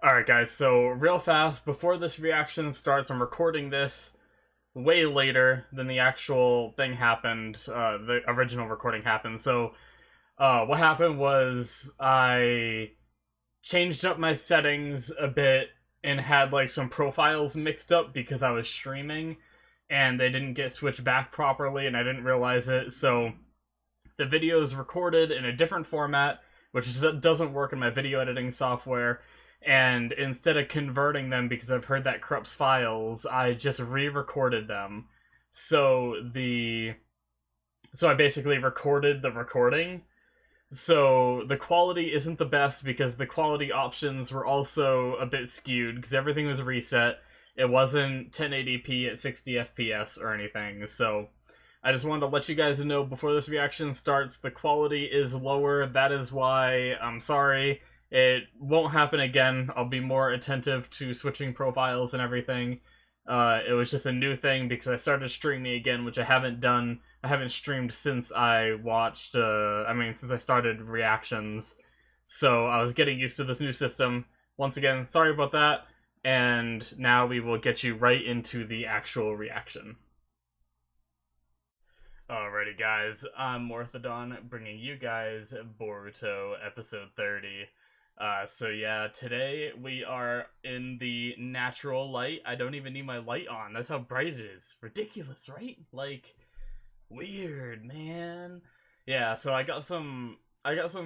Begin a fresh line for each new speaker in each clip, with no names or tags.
Alright guys, so real fast, before this reaction starts, I'm recording this way later than the actual thing happened, the original recording happened. So, what happened was I changed up my settings a bit and had like some profiles mixed up because I was streaming and they didn't get switched back properly and I didn't realize it. So, the video is recorded in a different format, which doesn't work in my video editing software. And instead of converting them because I've heard that corrupts files, I just re-recorded them. So the so I basically recorded the recording. So the quality isn't the best because the quality options were also a bit skewed because everything was reset. It wasn't 1080p at 60 FPS or anything. So I just wanted to let you guys know before this reaction starts, the quality is lower. That is why. I'm sorry. It won't happen again. I'll be more attentive to switching profiles and everything. It was just a new thing because I started streaming again, which I haven't done. I haven't streamed since I watched, since I started reactions. So I was getting used to this new system. Once again, sorry about that. And now we will get you right into the actual reaction. Alrighty, guys, I'm Morthadon, bringing you guys Boruto episode 30. So yeah, today we are in the natural light. I don't even need my light on. That's how bright it is. Ridiculous, right? Like, weird, man. Yeah, so I got some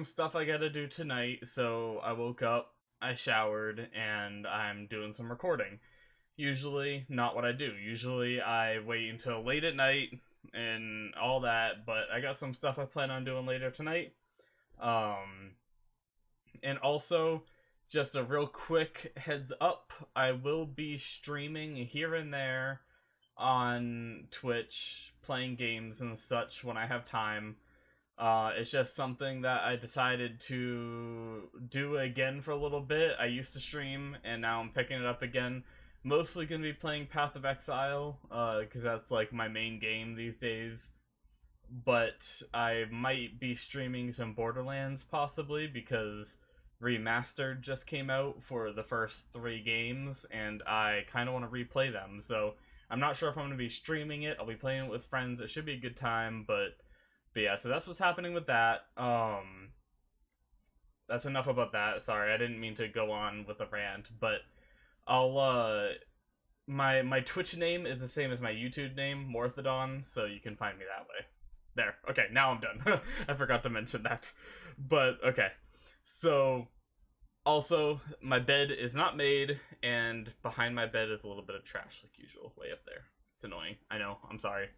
stuff I gotta do tonight, so I woke up, I showered, and I'm doing some recording. Usually not what I do. Usually I wait until late at night and all that, but I got some stuff I plan on doing later tonight. Um and also, just a real quick heads up, I will be streaming here and there on Twitch, playing games and such when I have time. It's just something that I decided to do again for a little bit. I used to stream, and now I'm picking it up again. Mostly going to be playing Path of Exile, because that's like my main game these days. But I might be streaming some Borderlands possibly because Remastered just came out for the first three games, and I kind of want to replay them. So I'm not sure if I'm going to be streaming it. I'll be playing it with friends. It should be a good time, but yeah, so that's what's happening with that. That's enough about that. Sorry, I didn't mean to go on with a rant, but I'll my Twitch name is the same as my YouTube name, Morthadon, so you can find me that way. There. Okay, now I'm done. I forgot to mention that. But okay. So also, my bed is not made, and behind my bed is a little bit of trash, like usual, way up there. It's annoying. I know. I'm sorry.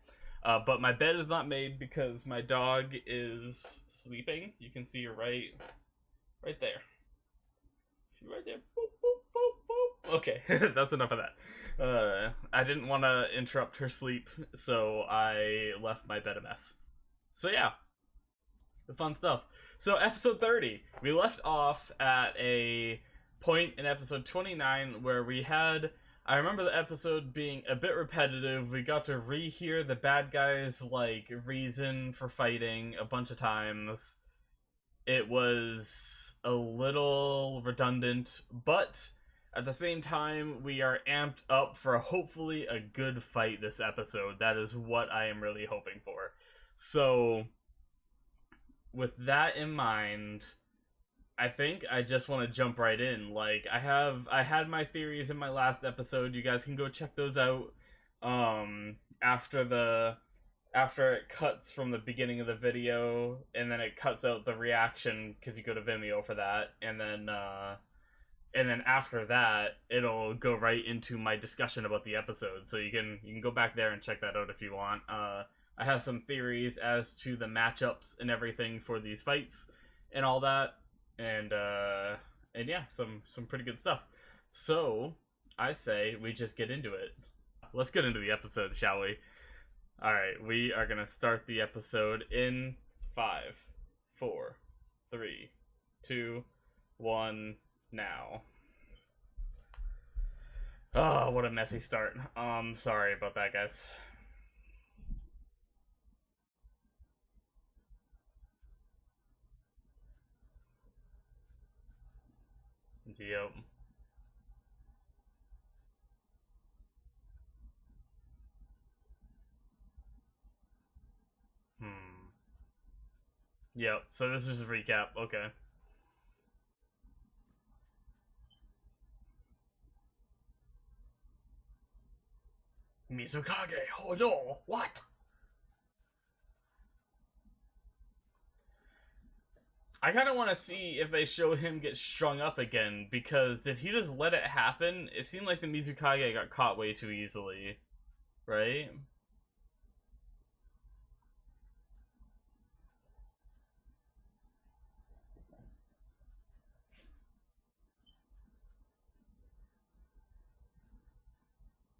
But my bed is not made because my dog is sleeping. You can see her right there. She's right there. Boop, boop, boop, boop. Okay, that's enough of that. I didn't want to interrupt her sleep, so I left my bed a mess. So yeah, the fun stuff. So episode 30, we left off at a point in episode 29 where we had, I remember the episode being a bit repetitive. We got to rehear the bad guys' like reason for fighting a bunch of times. It was a little redundant, but at the same time, we are amped up for hopefully a good fight this episode. That is what I am really hoping for. So with that in mind, I think I just want to jump right in. Like I had my theories in my last episode. You guys can go check those out. After it cuts from the beginning of the video, and then it cuts out the reaction because you go to Vimeo for that, and then after that, it'll go right into my discussion about the episode. So you can go back there and check that out if you want. I have some theories as to the matchups and everything for these fights and all that, and yeah, some pretty good stuff. So I say we just get into it. Let's get into the episode, shall we? All right, we are gonna start the episode in 5, 4, 3, 2, 1. Now. Oh, what a messy start. Sorry about that, guys. Yep. Yep. So this is just a recap. Okay. Mizukage. Oh no. What? I kind of want to see if they show him get strung up again, because did he just let it happen? It seemed like the Mizukage got caught way too easily, right?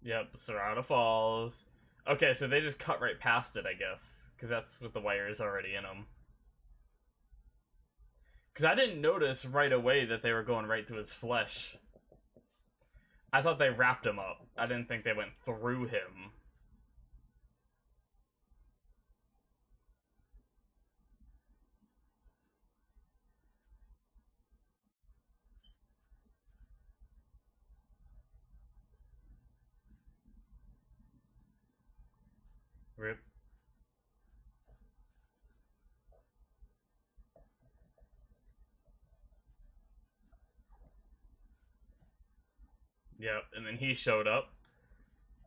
Yep, Sarada falls. Okay, so they just cut right past it, I guess, because that's with the wires already in them. Because I didn't notice right away that they were going right through his flesh. I thought they wrapped him up. I didn't think they went through him. Rip. Yep, and then he showed up.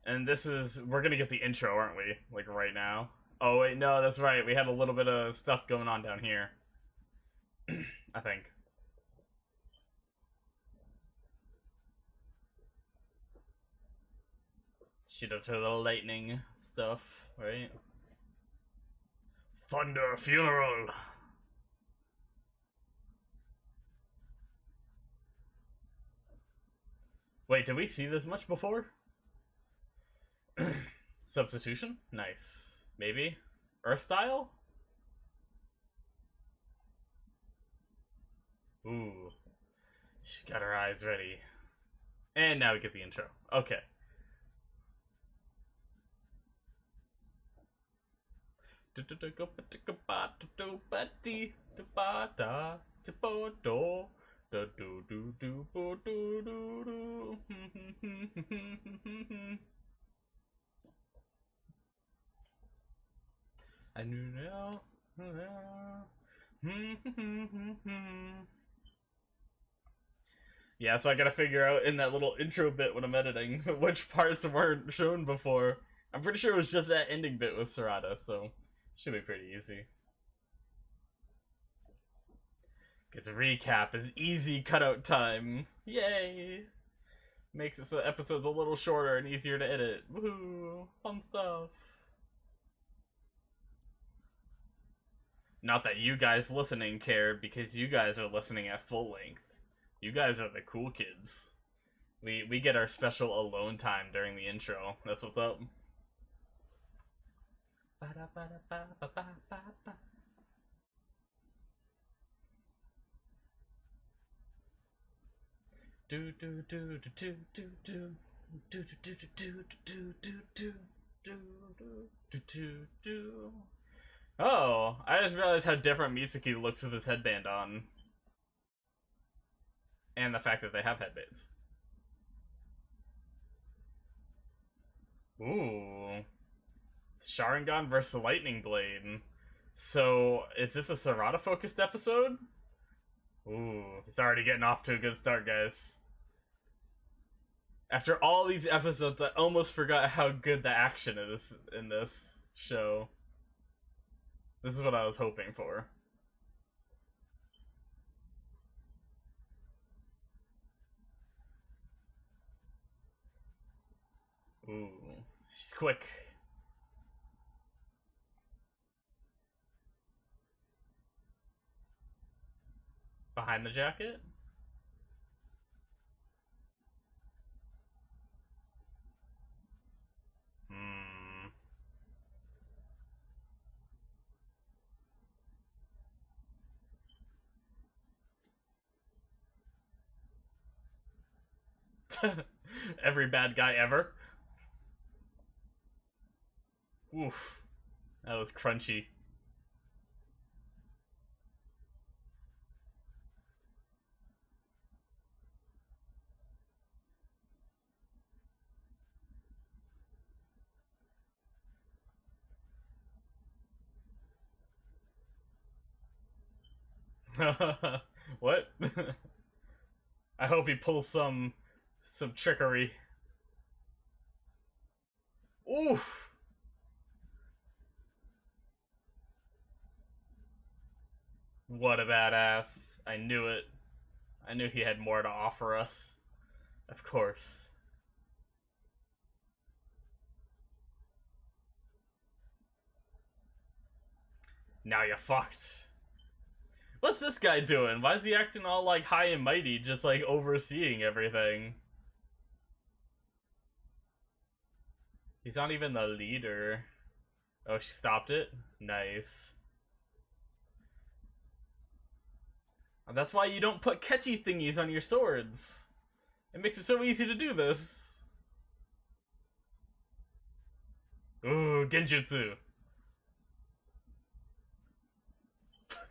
And this is... We're gonna get the intro, aren't we? Like, right now. Oh, wait, no, that's right. We had a little bit of stuff going on down here. I think. She does her little lightning stuff, right? Thunder Funeral! Wait, did we see this much before? Substitution? Nice. Maybe? Earth style? Ooh. She got her eyes ready. And now we get the intro. Okay. I knew now. Yeah, so I gotta figure out in that little intro bit when I'm editing which parts weren't shown before. I'm pretty sure it was just that ending bit with Sarada, so should be pretty easy. Because a recap is easy cutout time. Yay! Makes it so the episode's a little shorter and easier to edit. Woohoo! Fun stuff. Not that you guys listening care, because you guys are listening at full length. You guys are the cool kids. We get our special alone time during the intro. That's what's up. Do do do do do do do do do do do do do do do do. Oh, I just realized how different Mitsuki looks with his headband on. And the fact that they have headbands. Ooh. Sharingan versus Lightning Blade. So, is this a Sarada focused episode? Ooh, it's already getting off to a good start, guys. After all these episodes, I almost forgot how good the action is in this show. This is what I was hoping for. Ooh, she's quick. Behind the jacket? Hmm. Every bad guy ever? Oof. That was crunchy. What? I hope he pulls some trickery. Oof! What a badass. I knew it. I knew he had more to offer us. Of course. Now you're fucked. What's this guy doing? Why is he acting all like high and mighty, just like overseeing everything? He's not even the leader. Oh, she stopped it? Nice. That's why you don't put catchy thingies on your swords. It makes it so easy to do this. Ooh, genjutsu.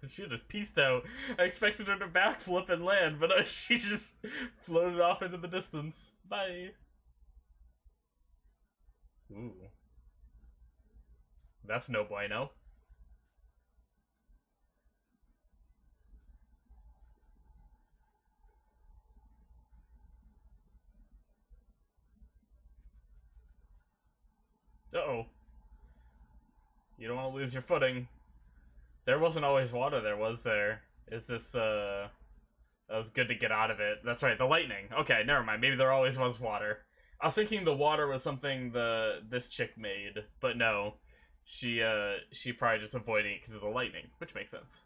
She just pieced out. I expected her to backflip and land, but she just floated off into the distance. Bye. Ooh. That's no bueno. Uh-oh. You don't want to lose your footing. There wasn't always water there, was there? It's just, that was good to get out of it. That's right, the lightning. Okay, never mind. Maybe there always was water. I was thinking the water was something this chick made, but no. She probably just avoiding it because of the lightning, which makes sense.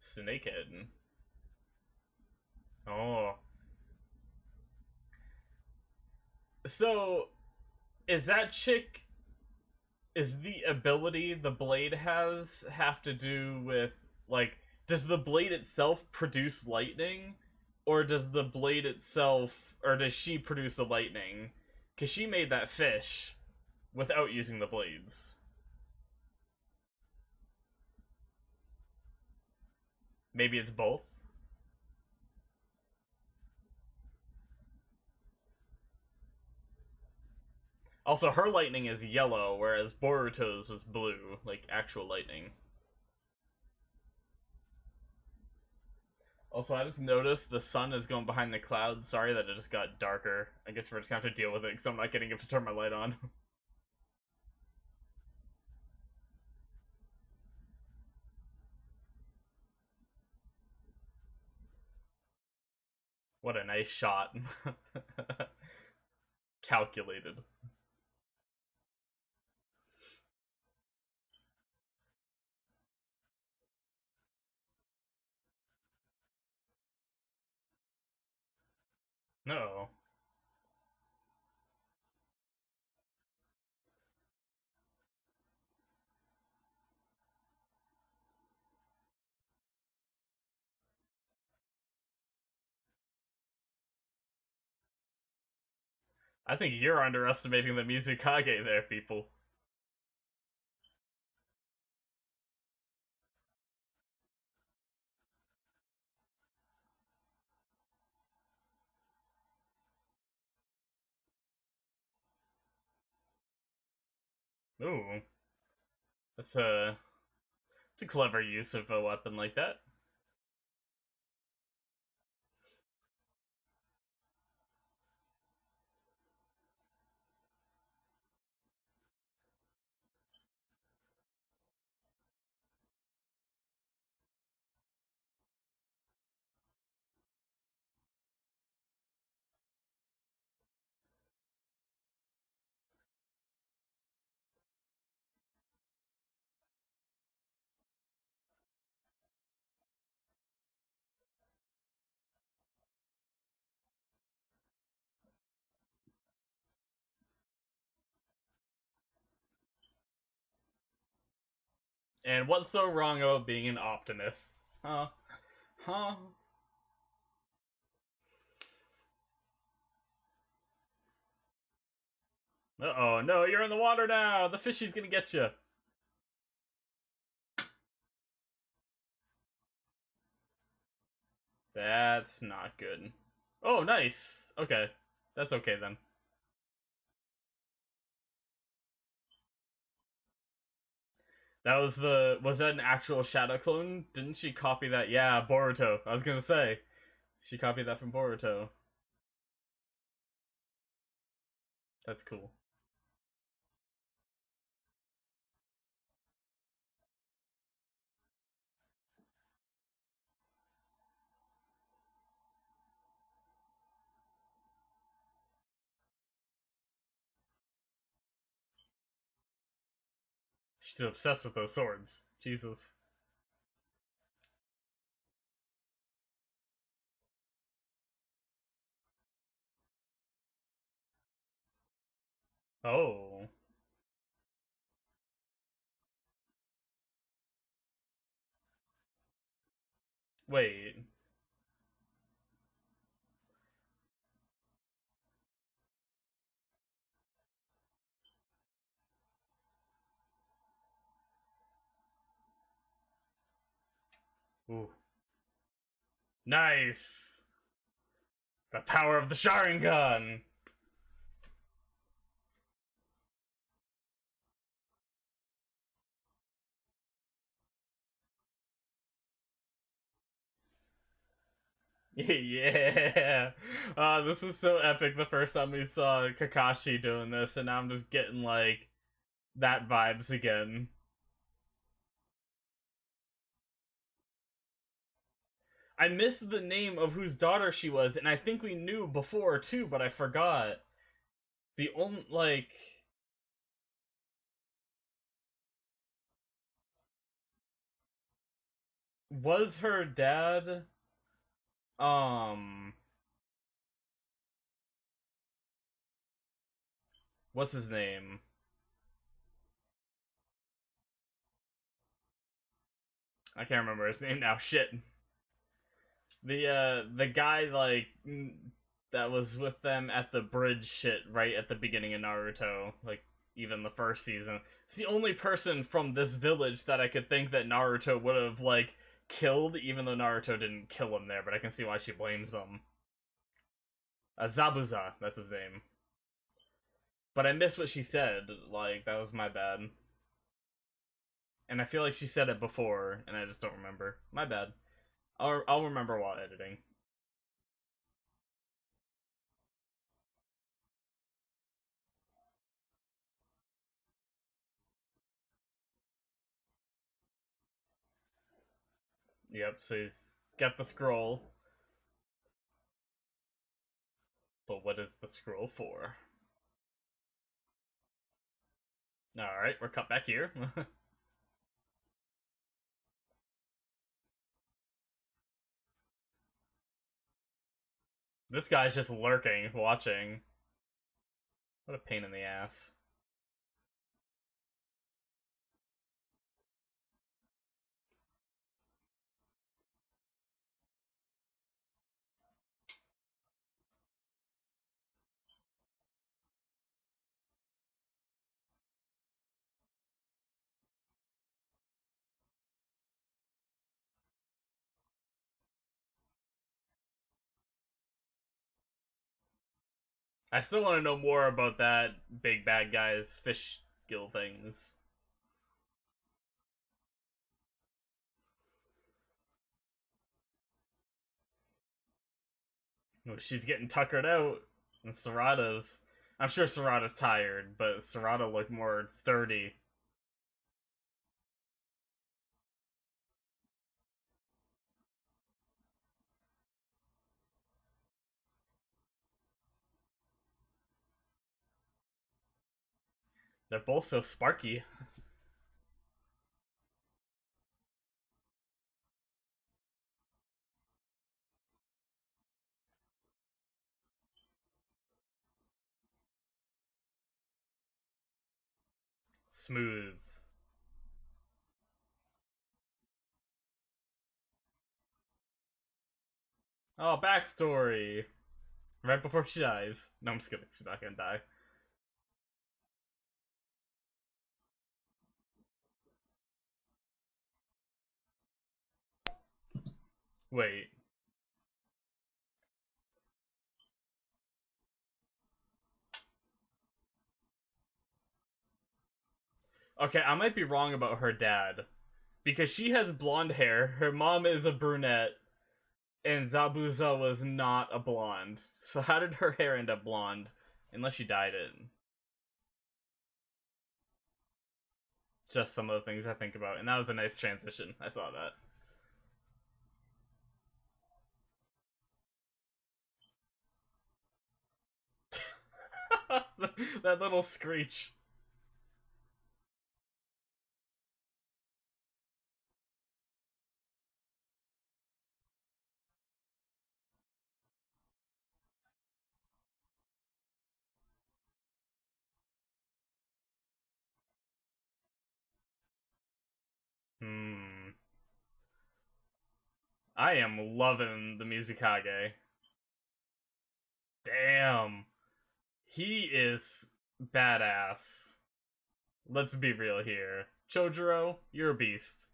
Snakehead. Oh. So, is that chick... Is the ability the blade has have to do with, like... Does the blade itself produce lightning? Or does the blade itself... Or does she produce the lightning? Because she made that fish without using the blades. Maybe it's both? Also, her lightning is yellow, whereas Boruto's was blue, like actual lightning. Also, I just noticed the sun is going behind the clouds. Sorry that it just got darker. I guess we're just gonna have to deal with it because I'm not getting it to turn my light on. What a nice shot. Calculated. No. I think you're underestimating the Mizukage there, people. Ooh. That's a... It's a clever use of a weapon like that. And what's so wrong about being an optimist? Huh? Huh? Uh-oh, no, you're in the water now! The fishy's gonna get you! That's not good. Oh, nice! Okay. That's okay then. Was that an actual Shadow clone? Didn't she copy that? Yeah, Boruto. I was gonna say. She copied that from Boruto. That's cool. She's obsessed with those swords. Jesus. Oh. Wait. Ooh. Nice! The power of the Sharingan! Yeah! This is so epic the first time we saw Kakashi doing this, and now I'm just getting, like, that vibes again. I missed the name of whose daughter she was, and I think we knew before, too, but I forgot. The only, like... Was her dad... Um... What's his name? I can't remember his name now. Shit. The guy like that was with them at the bridge shit right at the beginning of Naruto, like even the first season. It's the only person from this village that I could think that Naruto would have like killed, even though Naruto didn't kill him there, but I can see why she blames him. Zabuza, that's his name. But I missed what she said, like that was my bad. And I feel like she said it before, and I just don't remember. My bad. I'll remember while editing. Yep, so he's got the scroll. But what is the scroll for? Alright, we're cut back here. This guy's just lurking, watching. What a pain in the ass. I still want to know more about that big bad guy's fish gill things. Oh, she's getting tuckered out. And Sarada's... I'm sure Sarada's tired, but Sarada looked more sturdy. They're both so sparky. Smooth. Oh, backstory! Right before she dies. No, I'm just kidding. She's not gonna die. Wait. Okay, I might be wrong about her dad because she has blonde hair. Her mom is a brunette, and Zabuza was not a blonde. So how did her hair end up blonde? Unless she dyed it. Just some of the things I think about, and that was a nice transition. I saw that. That little screech. Hmm. I am loving the Mizukage. Damn. He is badass. Let's be real here. Chojuro, you're a beast.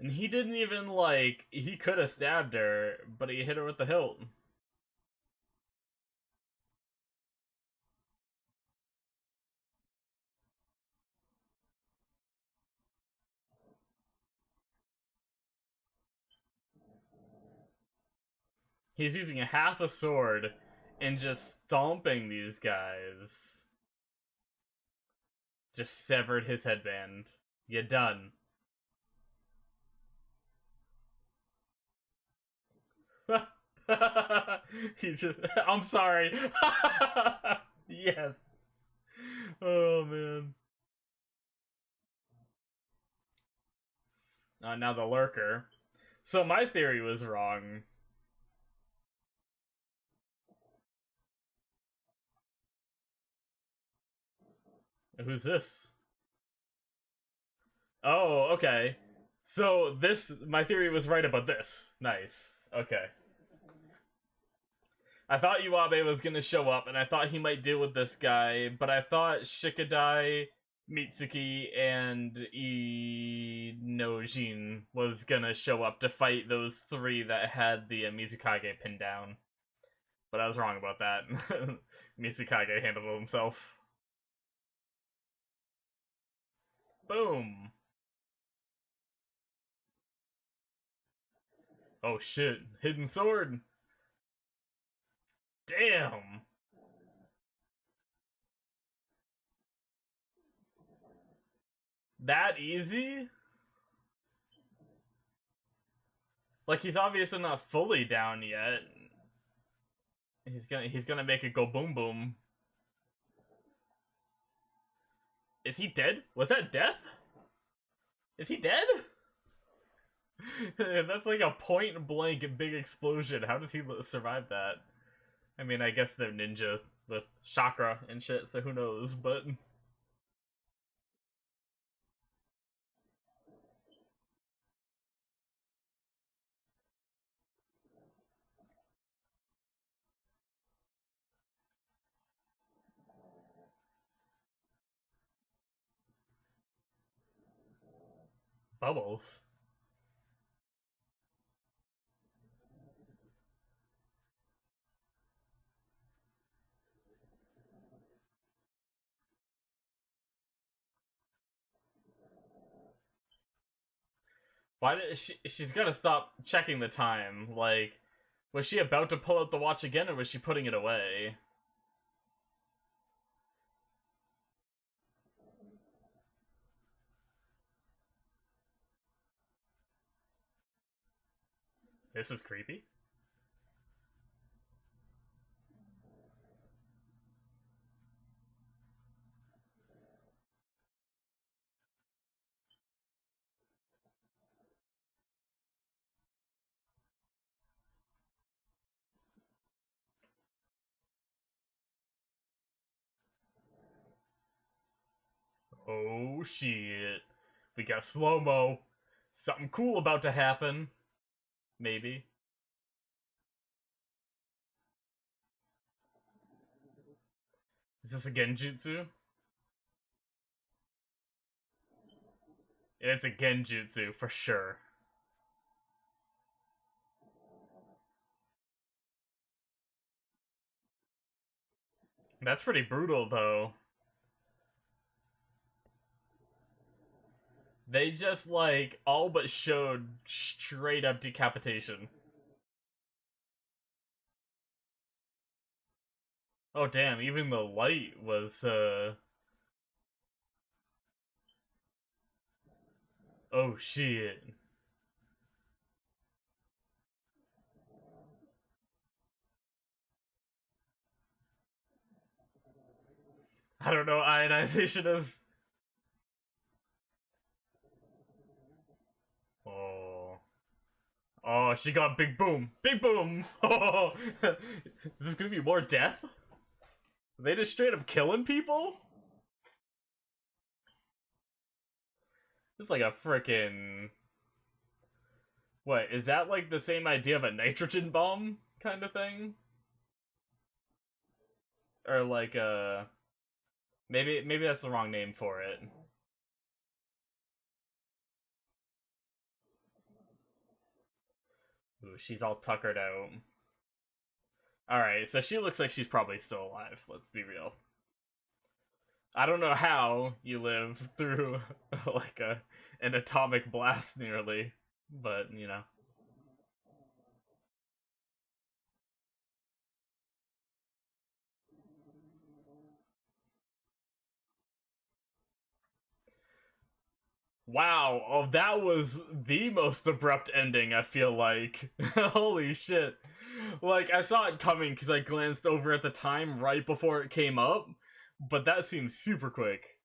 And he didn't even, like, he could have stabbed her, but he hit her with the hilt. He's using a half a sword and just stomping these guys. Just severed his headband. You done. He just. I'm sorry. Yes. Oh man. Now the lurker. So my theory was wrong. Who's this? Oh, okay. So this, my theory was right about this. Nice. Okay. I thought Iwabe was gonna show up, and I thought he might deal with this guy, but I thought Shikadai, Mitsuki, and Inojin was gonna show up to fight those three that had the Mizukage pinned down. But I was wrong about that. Mizukage handled it himself. Boom! Oh shit, hidden sword! Damn! That easy? Like, he's obviously not fully down yet. He's gonna make it go boom boom. Is he dead? Was that death? Is he dead? That's like a point blank big explosion. How does he survive that? I mean, I guess they're ninja with chakra and shit, so who knows, but. Bubbles? Why did she's gotta stop checking the time. Like, was she about to pull out the watch again, or was she putting it away? This is creepy. Oh shit. We got slow-mo. Something cool about to happen. Maybe. Is this a genjutsu? It's a genjutsu, for sure. That's pretty brutal, though. They just, like, all but showed straight up decapitation. Oh, damn, even the light was, oh, shit. I don't know, ionization is... Oh. Oh, she got big boom! Big boom! Oh! Is this gonna be more death? Are they just straight up killing people? It's like a frickin'... What, is that like the same idea of a nitrogen bomb kind of thing? Or like a... Maybe that's the wrong name for it. Ooh, she's all tuckered out. Alright, so she looks like she's probably still alive, let's be real. I don't know how you live through like an atomic blast nearly, but you know. Wow, oh that was the most abrupt ending, I feel like. Holy shit. Like I saw it coming because I glanced over at the time right before it came up, but that seems super quick.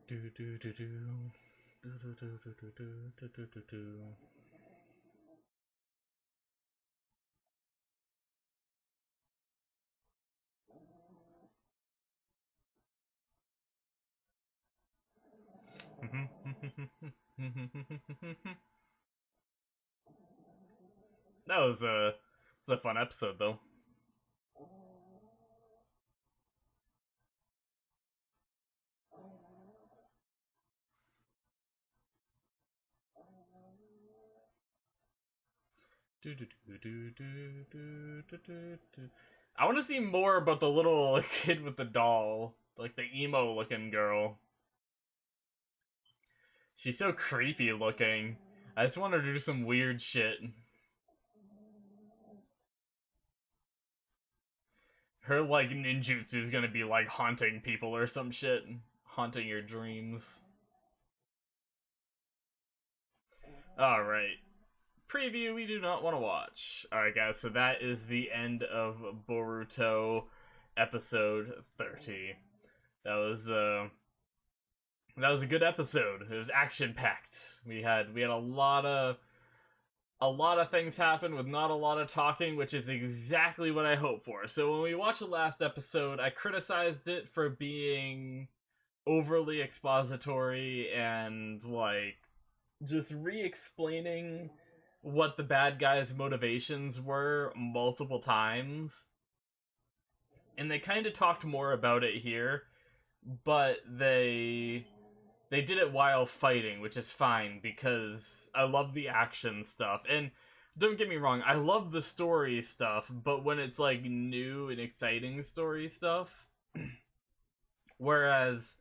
Do do do do do do do do do do do do. That was a fun episode though. Do, do, do, do, do, do, do, do, do. I want to see more about the little kid with the doll, like the emo looking girl. She's so creepy looking. I just want her to do some weird shit. Her like ninjutsu is gonna be like haunting people or some shit, haunting your dreams. All right. Preview we do not want to watch. Alright guys, so that is the end of Boruto episode 30. That was a good episode. It was action packed. We had a lot of things happen with not a lot of talking, which is exactly what I hoped for. So when we watched the last episode, I criticized it for being overly expository and like just re-explaining what the bad guys' motivations were multiple times. And they kind of talked more about it here, but they did it while fighting, which is fine because I love the action stuff. And don't get me wrong, I love the story stuff, but when it's like new and exciting story stuff, whereas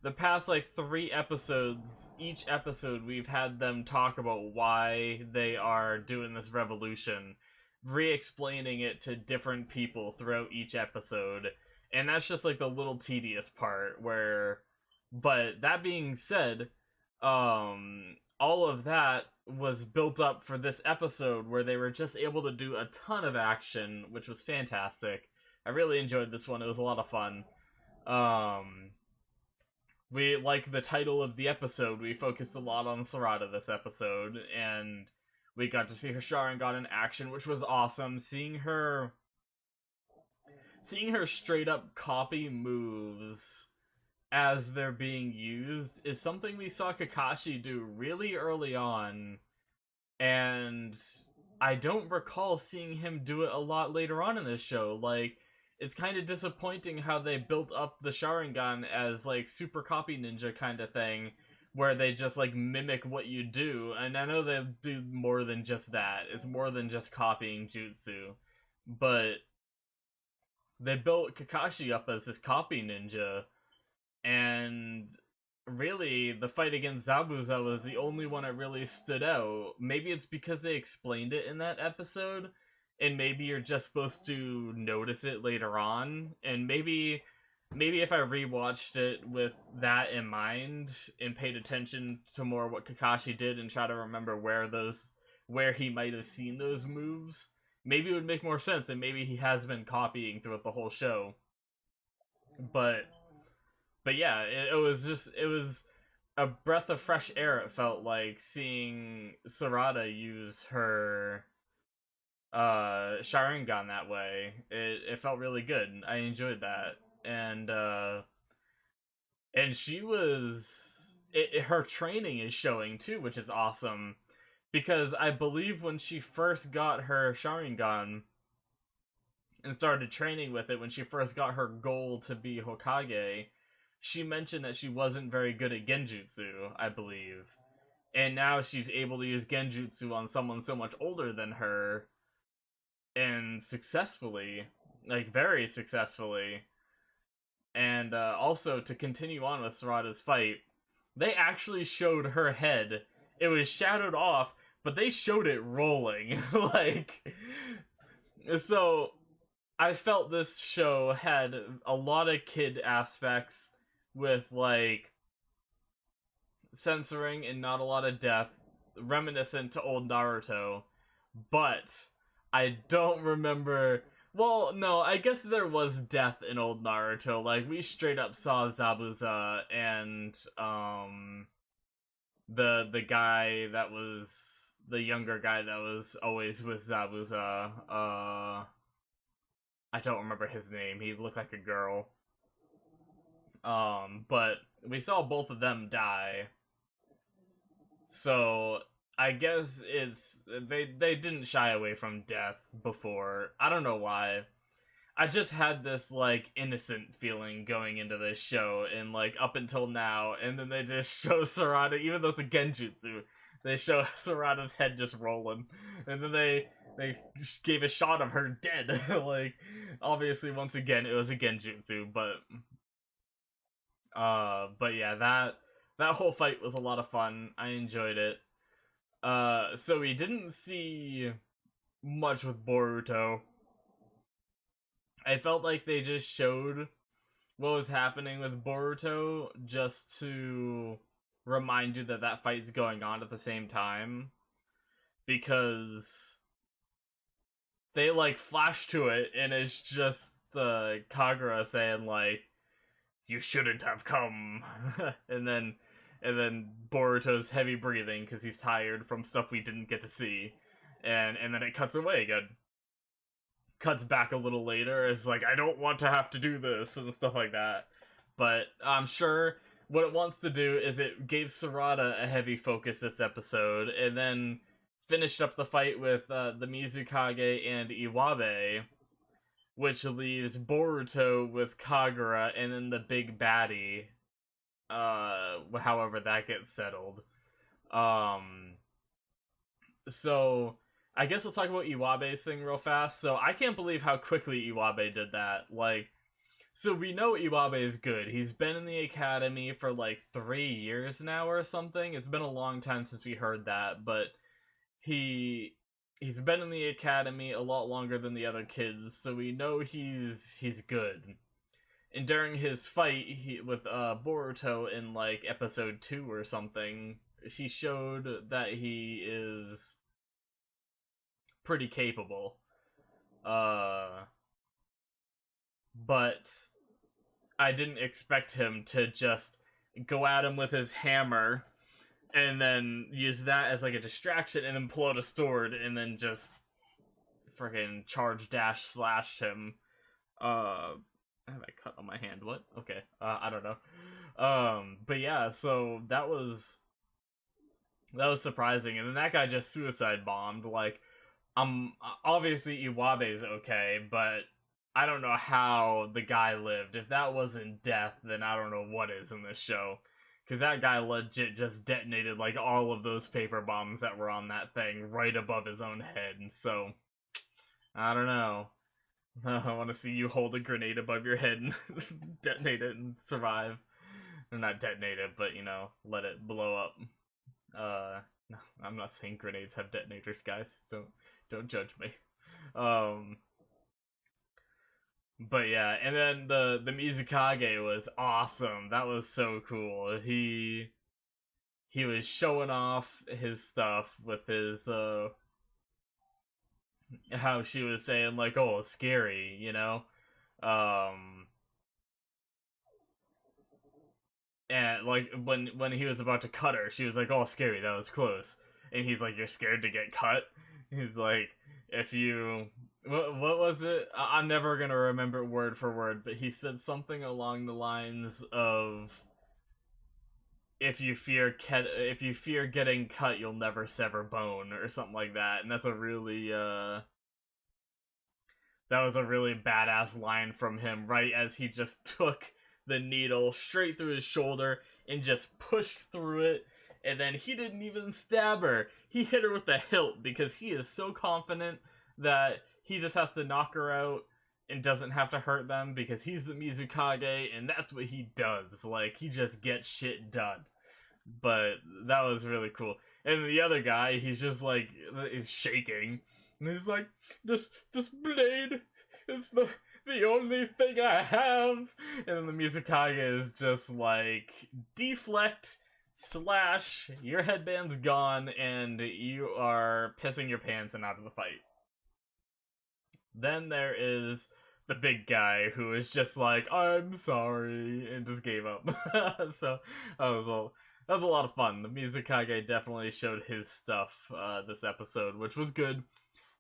the past like 3 episodes, each episode we've had them talk about why they are doing this revolution, re-explaining it to different people throughout each episode, and that's just like the little tedious part where, but that being said, all of that was built up for this episode where they were just able to do a ton of action, which was fantastic. I really enjoyed this one. It was a lot of fun. um we, like the title of the episode, we focused a lot on Sarada this episode, and we got to see her Sharingan in action, which was awesome. Seeing her straight up copy moves as they're being used is something we saw Kakashi do really early on, and I don't recall seeing him do it a lot later on in this show. Like, it's kind of disappointing how they built up the Sharingan as like super copy ninja kind of thing, where they just like mimic what you do, and I know they do more than just that. It's more than just copying jutsu, but they built Kakashi up as this copy ninja, and really the fight against Zabuza was the only one that really stood out. Maybe it's because they explained it in that episode, and maybe you're just supposed to notice it later on, and maybe if I rewatched it with that in mind and paid attention to more what Kakashi did and try to remember where he might have seen those moves, maybe it would make more sense, and maybe he has been copying throughout the whole show. But yeah, it was a breath of fresh air. It felt like seeing Sarada use her Sharingan that way. It felt really good. I enjoyed that, and she was her training is showing too, which is awesome. Because I believe when she first got her Sharingan and started training with it, when she first got her goal to be Hokage, she mentioned that she wasn't very good at Genjutsu, I believe. And now she's able to use Genjutsu on someone so much older than her, and successfully. Like, very successfully. And also, to continue on with Sarada's fight, they actually showed her head. It was shadowed off, but they showed it rolling. Like, so I felt this show had a lot of kid aspects with, like, censoring and not a lot of death, reminiscent to old Naruto, but I don't remember. Well, no, I guess there was death in old Naruto. Like, we straight up saw Zabuza and the guy that was the younger guy that was always with Zabuza. I don't remember his name. He looked like a girl. But we saw both of them die. So I guess it's they didn't shy away from death before. I don't know why. I just had this like innocent feeling going into this show and like up until now, and then they just show Sarada, even though it's a Genjutsu, they show Sarada's head just rolling, and then they gave a shot of her dead. Like, obviously, once again, it was a Genjutsu, but yeah, that whole fight was a lot of fun. I enjoyed it. So we didn't see much with Boruto. I felt like they just showed what was happening with Boruto just to remind you that that fight's going on at the same time, because they like flash to it and it's just Kagura saying like, "You shouldn't have come," and then Boruto's heavy breathing because he's tired from stuff we didn't get to see, and then it cuts away again. Cuts back a little later. It's like, I don't want to have to do this and stuff like that. But I'm sure what it wants to do is it gave Sarada a heavy focus this episode, and then finished up the fight with the Mizukage and Iwabe, which leaves Boruto with Kagura and then the big baddie. However that gets settled. So I guess we'll talk about Iwabe's thing real fast. So I can't believe how quickly Iwabe did that. Like, so we know Iwabe is good. He's been in the academy for like 3 years now or something. It's been a long time since we heard that, but he's been in the academy a lot longer than the other kids, so we know he's good. And during his fight with Boruto in like episode 2 or something, he showed that he is pretty capable. But I didn't expect him to just go at him with his hammer and then use that as like a distraction and then pull out a sword and then just freaking charge dash slash him. Have I cut on my hand? What? Okay. I don't know. But yeah, so that was surprising, and then that guy just suicide bombed. Like, obviously Iwabe's okay, but I don't know how the guy lived. If that wasn't death, then I don't know what is in this show. Because that guy legit just detonated like all of those paper bombs that were on that thing right above his own head. And so, I don't know. I want to see you hold a grenade above your head and detonate it and survive. Or not detonate it, but, you know, let it blow up. No, I'm not saying grenades have detonators, guys. Don't judge me. Um, but yeah, and then the Mizukage was awesome. That was so cool. He was showing off his stuff with his how she was saying like, oh, scary, you know. Um, and like when he was about to cut her, she was like, oh, scary, that was close. And he's like, you're scared to get cut. He's like, if you what was it? I'm never gonna remember word for word, but he said something along the lines of, if you fear getting cut, you'll never sever bone, or something like that. And that's a really that was a really badass line from him, right as he just took the needle straight through his shoulder and just pushed through it. And then he didn't even stab her. He hit her with the hilt because he is so confident that he just has to knock her out and doesn't have to hurt them because he's the Mizukage and that's what he does. Like, he just gets shit done. But that was really cool. And the other guy, he's just like, is shaking. And he's like, this blade is the only thing I have. And then the Mizukage is just like, deflect, slash, your headband's gone, and you are pissing your pants and out of the fight. Then there is the big guy who is just like, I'm sorry, and just gave up. So that was a lot of fun. The Mizukage definitely showed his stuff this episode, which was good.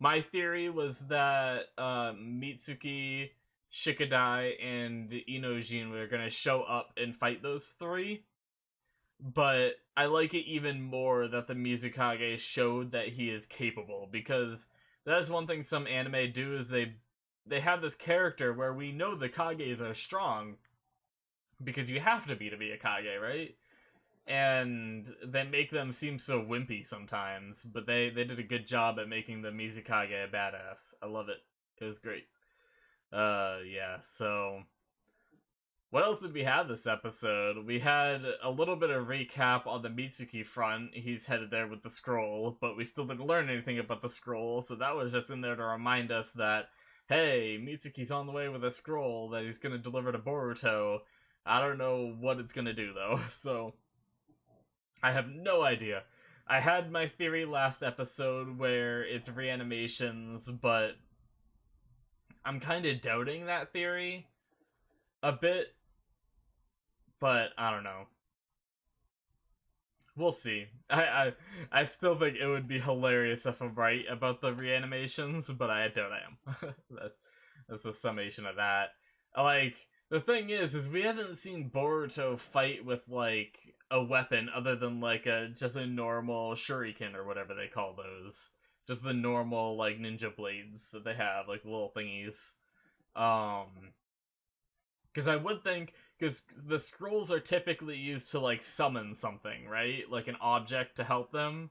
My theory was that Mitsuki, Shikadai, and Inojin were going to show up and fight those three. But I like it even more that the Mizukage showed that he is capable, because that's one thing some anime do, is they have this character where we know the Kages are strong, because you have to be a Kage, right? And they make them seem so wimpy sometimes, but they did a good job at making the Mizukage a badass. I love it. It was great. Yeah, so what else did we have this episode? We had a little bit of recap on the Mitsuki front. He's headed there with the scroll, but we still didn't learn anything about the scroll, so that was just in there to remind us that, hey, Mitsuki's on the way with a scroll that he's gonna deliver to Boruto. I don't know what it's gonna do, though, so I have no idea. I had my theory last episode where it's reanimations, but I'm kind of doubting that theory a bit. But I don't know. We'll see. I still think it would be hilarious if I'm right about the reanimations, but I doubt I am. That's a summation of that. Like, the thing is we haven't seen Boruto fight with like a weapon other than like just a normal shuriken or whatever they call those. Just the normal like ninja blades that they have, like little thingies. Because I would think, because the scrolls are typically used to like summon something, right? Like an object to help them.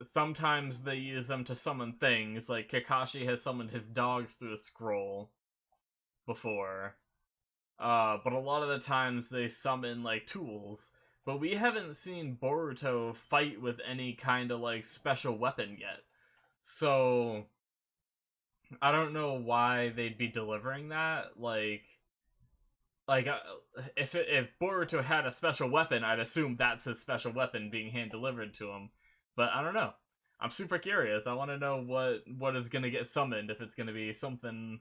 Sometimes they use them to summon things, like Kakashi has summoned his dogs through a scroll before. But a lot of the times they summon like tools. But we haven't seen Boruto fight with any kind of like special weapon yet. So I don't know why they'd be delivering that. Like if Boruto had a special weapon, I'd assume that's his special weapon being hand delivered to him. But I don't know. I'm super curious. I want to know what is gonna get summoned, if it's gonna be something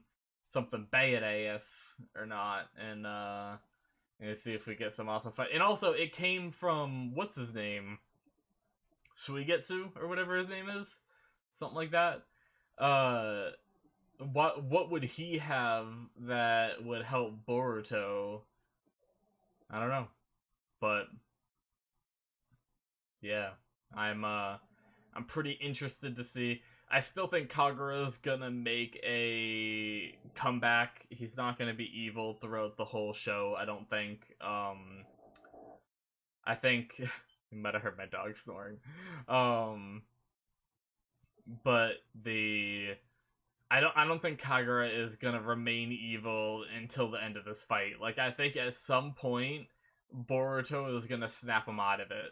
badass or not, and see if we get some awesome fight. And also, it came from what's his name, Suigetsu or whatever his name is, something like that. What would he have that would help Boruto? I don't know, but yeah, I'm pretty interested to see. I still think Kagura's gonna make a comeback. He's not gonna be evil throughout the whole show, I don't think. I think you might have heard my dog snoring. Um, but I don't think Kagura is gonna remain evil until the end of this fight. Like, I think at some point Boruto is gonna snap him out of it,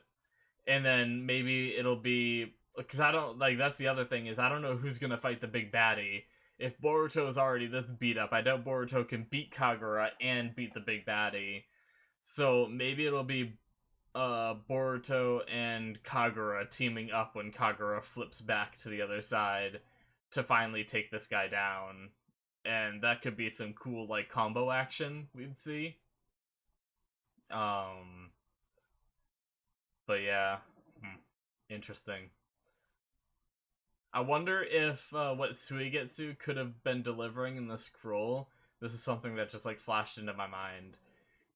and then maybe it'll be because I don't like. That's the other thing is I don't know who's gonna fight the big baddie. If Boruto is already this beat up, I doubt Boruto can beat Kagura and beat the big baddie. So maybe it'll be Boruto and Kagura teaming up when Kagura flips back to the other side to finally take this guy down. And that could be some cool like combo action we'd see. Um but yeah. Interesting. I wonder if what Suigetsu could have been delivering in the scroll. This is something that just like flashed into my mind.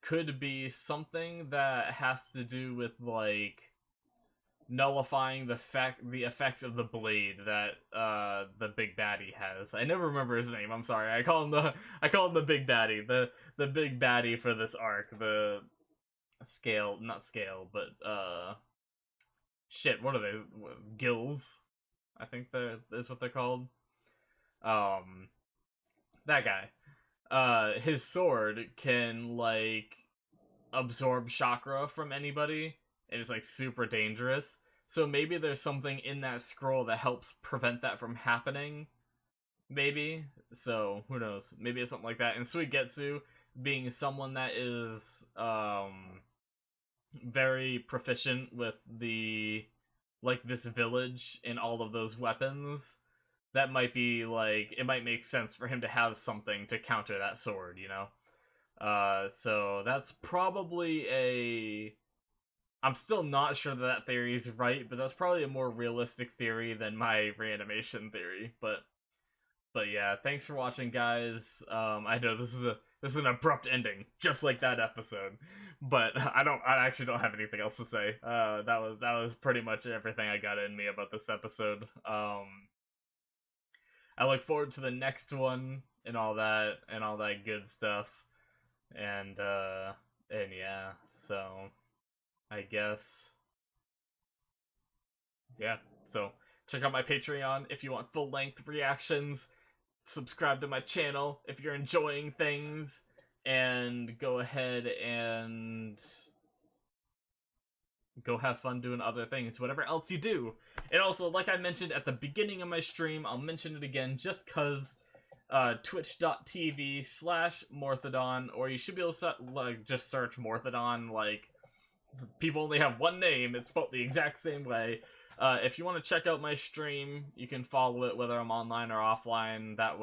Could be something that has to do with like nullifying the effects of the blade that the big baddie has. I never remember his name. I'm sorry. I call him the big baddie. The big baddie for this arc. The scale, not scale, but shit. What are they? Gills. I think that is what they're called. Um, that guy. His sword can like absorb chakra from anybody, and it's like super dangerous. So maybe there's something in that scroll that helps prevent that from happening. Maybe. So who knows? Maybe it's something like that. And Suigetsu being someone that is very proficient with the like this village and all of those weapons, that might be like it might make sense for him to have something to counter that sword, you know? So that's probably a I'm still not sure that theory is right, but that's probably a more realistic theory than my reanimation theory. But yeah, thanks for watching, guys. I know this is an abrupt ending, just like that episode. But I actually don't have anything else to say. That was pretty much everything I got in me about this episode. I look forward to the next one and all that good stuff. And yeah, so I guess yeah. So check out my Patreon if you want full-length reactions. Subscribe to my channel if you're enjoying things, and go ahead and go have fun doing other things, whatever else you do. And also, like I mentioned at the beginning of my stream, I'll mention it again just because twitch.tv/Morthadon, or you should be able to like just search Morthadon. Like, people only have one name, it's spelled the exact same way. If you want to check out my stream, you can follow it whether I'm online or offline. That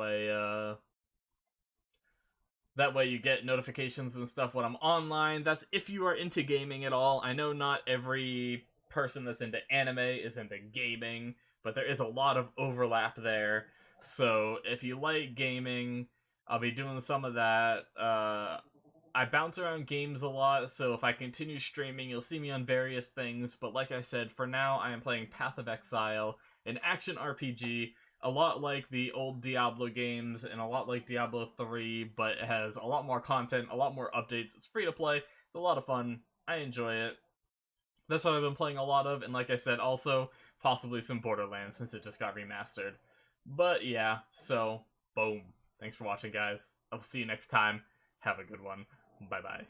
way you get notifications and stuff when I'm online. That's if you are into gaming at all. I know not every person that's into anime is into gaming, but there is a lot of overlap there. So if you like gaming, I'll be doing some of that. I bounce around games a lot, so if I continue streaming, you'll see me on various things. But like I said, for now, I am playing Path of Exile, an action RPG, a lot like the old Diablo games, and a lot like Diablo 3, but it has a lot more content, a lot more updates. It's free to play. It's a lot of fun. I enjoy it. That's what I've been playing a lot of, and like I said, also, possibly some Borderlands, since it just got remastered. But yeah, so, boom. Thanks for watching, guys. I'll see you next time. Have a good one. Bye-bye.